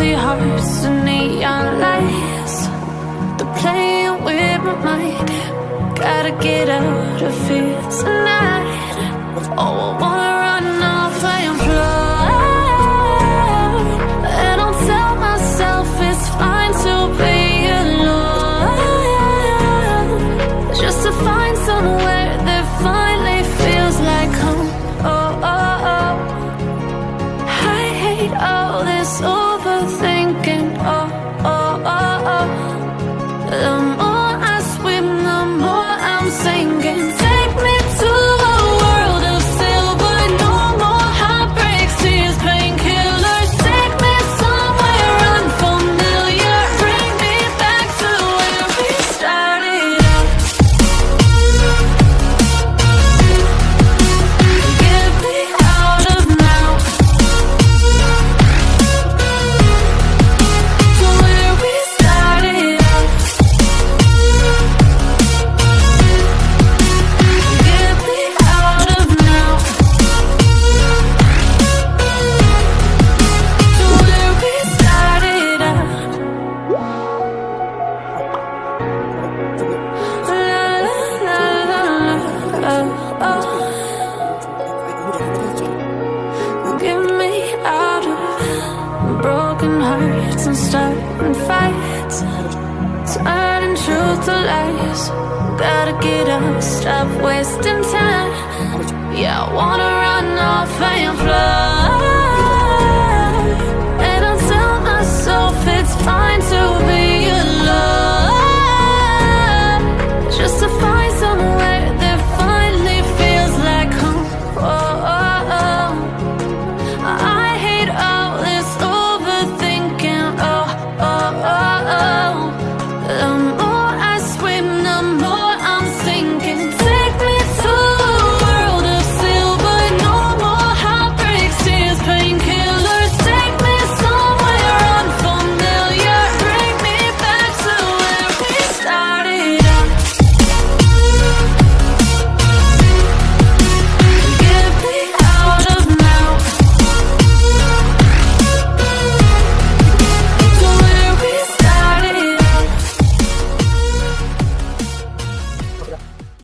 empty hearts and neon lights. They're playing with my mind. Gotta get out of here tonight. Oh, I wanna run off and fly. And I'll tell myself it's fine to be alone, just to find somewhere that finally feels like home. Oh, oh, oh. I hate all this overthinking. Oh, oh, oh, oh. The more I swim, the more I'm sinking. Take me to a world of silver. No more heartbreaks, tears, painkillers. Take me somewhere unfamiliar. Bring me back to where we started out. Get me out of now, to where we started out. Get me out of now, to where we started out. La la la la, oh, oh. Get me out of broken hearts and starting fights, turning truth to lies. Gotta get up, stop wasting time. Yeah, I wanna run off and fly.